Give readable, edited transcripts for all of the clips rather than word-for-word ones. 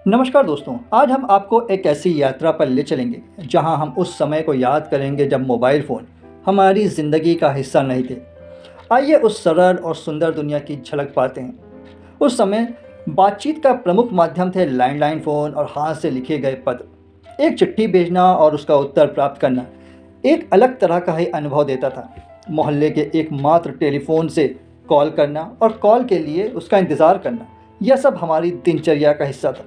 नमस्कार दोस्तों, आज हम आपको एक ऐसी यात्रा पर ले चलेंगे जहां हम उस समय को याद करेंगे जब मोबाइल फ़ोन हमारी ज़िंदगी का हिस्सा नहीं थे। आइए उस सरल और सुंदर दुनिया की झलक पाते हैं। उस समय बातचीत का प्रमुख माध्यम थे लैंडलाइन फ़ोन और हाथ से लिखे गए पत्र। एक चिट्ठी भेजना और उसका उत्तर प्राप्त करना एक अलग तरह का ही अनुभव देता था। मोहल्ले के एकमात्र टेलीफोन से कॉल करना और कॉल के लिए उसका इंतज़ार करना, यह सब हमारी दिनचर्या का हिस्सा था।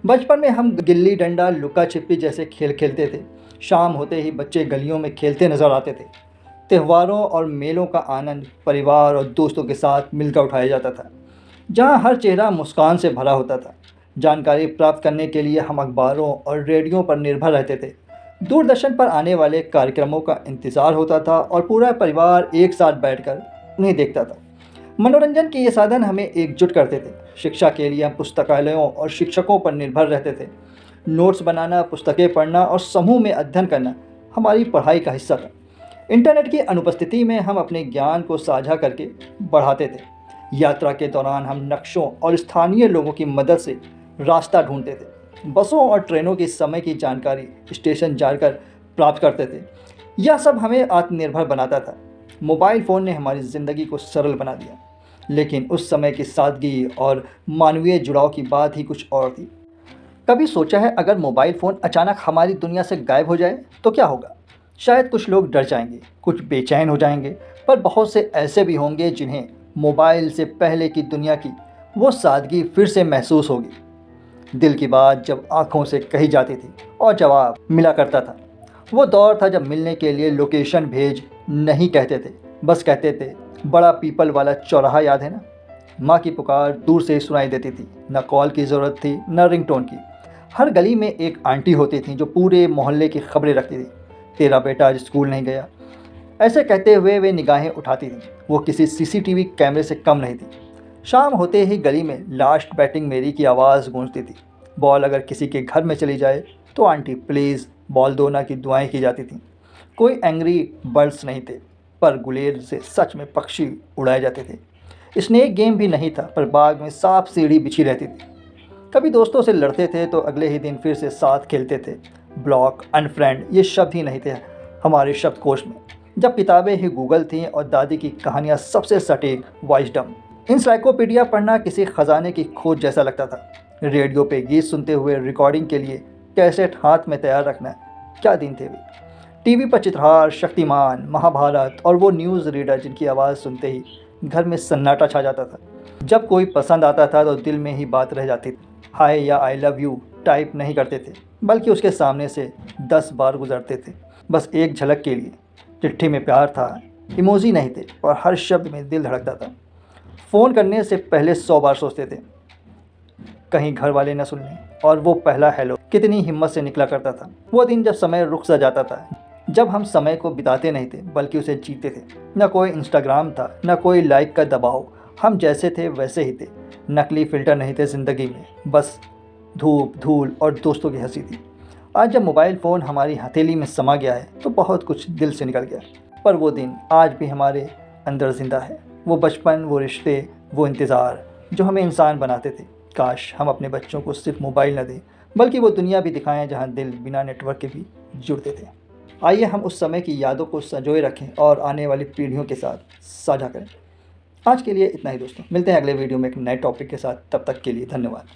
बचपन में हम गिल्ली डंडा, लुका छिपी जैसे खेल खेलते थे। शाम होते ही बच्चे गलियों में खेलते नजर आते थे। त्योहारों और मेलों का आनंद परिवार और दोस्तों के साथ मिलकर उठाया जाता था, जहां हर चेहरा मुस्कान से भरा होता था। जानकारी प्राप्त करने के लिए हम अखबारों और रेडियो पर निर्भर रहते थे। दूरदर्शन पर आने वाले कार्यक्रमों का इंतज़ार होता था और पूरा परिवार एक साथ बैठकर उन्हें देखता था। मनोरंजन के ये साधन हमें एकजुट करते थे। शिक्षा के लिए हम पुस्तकालयों और शिक्षकों पर निर्भर रहते थे। नोट्स बनाना, पुस्तकें पढ़ना और समूह में अध्ययन करना हमारी पढ़ाई का हिस्सा था। इंटरनेट की अनुपस्थिति में हम अपने ज्ञान को साझा करके बढ़ाते थे। यात्रा के दौरान हम नक्शों और स्थानीय लोगों की मदद से रास्ता ढूंढते थे। बसों और ट्रेनों की समय की जानकारी स्टेशन जाकर प्राप्त करते थे। यह सब हमें आत्मनिर्भर बनाता था। मोबाइल फ़ोन ने हमारी ज़िंदगी को सरल बना दिया, लेकिन उस समय की सादगी और मानवीय जुड़ाव की बात ही कुछ और थी। कभी सोचा है अगर मोबाइल फ़ोन अचानक हमारी दुनिया से गायब हो जाए तो क्या होगा? शायद कुछ लोग डर जाएंगे, कुछ बेचैन हो जाएंगे, पर बहुत से ऐसे भी होंगे जिन्हें मोबाइल से पहले की दुनिया की वो सादगी फिर से महसूस होगी। दिल की बात जब आंखों से कही जाती थी और जवाब मिला करता था। वो दौर था जब मिलने के लिए लोकेशन भेज नहीं कहते थे, बस कहते थे बड़ा पीपल वाला चौराहा याद है ना। माँ की पुकार दूर से सुनाई देती थी। न कॉल की ज़रूरत थी न रिंगटोन की। हर गली में एक आंटी होती थी जो पूरे मोहल्ले की खबरें रखती थी। तेरा बेटा आज स्कूल नहीं गया, ऐसे कहते हुए वे निगाहें उठाती थी। वो किसी सीसीटीवी कैमरे से कम नहीं थी। शाम होते ही गली में लास्ट बैटिंग मेरी की आवाज़ गूंजती थी। बॉल अगर किसी के घर में चली जाए तो आंटी प्लीज़ बॉल दो ना की दुआएं की जाती थीं। कोई एंग्री बर्ड्स नहीं थे, पर गुलेल से सच में पक्षी उड़ाए जाते थे। स्नेक गेम भी नहीं था, पर बाग में सांप सीढ़ी बिछी रहती थी। कभी दोस्तों से लड़ते थे तो अगले ही दिन फिर से साथ खेलते थे। ब्लॉक, अनफ्रेंड ये शब्द ही नहीं थे हमारे शब्दकोश में। जब किताबें ही गूगल थीं और दादी की कहानियाँ सबसे सटीक वाइजडम। इंसाइक्लोपीडिया पढ़ना किसी खजाने की खोज जैसा लगता था। रेडियो पे गीत सुनते हुए रिकॉर्डिंग के लिए कैसेट हाथ में तैयार रखना, क्या दिन थे वे। टीवी पर चित्रहार, शक्तिमान, महाभारत और वो न्यूज़ रीडर जिनकी आवाज़ सुनते ही घर में सन्नाटा छा जाता था। जब कोई पसंद आता था तो दिल में ही बात रह जाती थी। हाय या आई लव यू टाइप नहीं करते थे, बल्कि उसके सामने से 10 बार गुजरते थे, बस एक झलक के लिए। चिट्ठी में प्यार था, इमोजी नहीं थे, और हर शब्द में दिल धड़कता था। फ़ोन करने से पहले 100 बार सोचते थे कहीं घर वाले न सुन लें, और वो पहला हेलो कितनी हिम्मत से निकला करता था। वो दिन जब समय रुक सा जाता था, जब हम समय को बिताते नहीं थे बल्कि उसे जीते थे। न कोई इंस्टाग्राम था, न कोई लाइक का दबाव। हम जैसे थे वैसे ही थे। नकली फ़िल्टर नहीं थे ज़िंदगी में, बस धूप, धूल और दोस्तों की हंसी थी। आज जब मोबाइल फ़ोन हमारी हथेली में समा गया है तो बहुत कुछ दिल से निकल गया, पर वो दिन आज भी हमारे अंदर ज़िंदा है। वो बचपन, वो रिश्ते, वो इंतज़ार जो हमें इंसान बनाते थे। काश हम अपने बच्चों को सिर्फ मोबाइल न दें, बल्कि वो दुनिया भी दिखाएं जहां दिल बिना नेटवर्क के भी जुड़ते थे। आइए हम उस समय की यादों को संजोए रखें और आने वाली पीढ़ियों के साथ साझा करें। आज के लिए इतना ही दोस्तों, मिलते हैं अगले वीडियो में एक नए टॉपिक के साथ। तब तक के लिए धन्यवाद।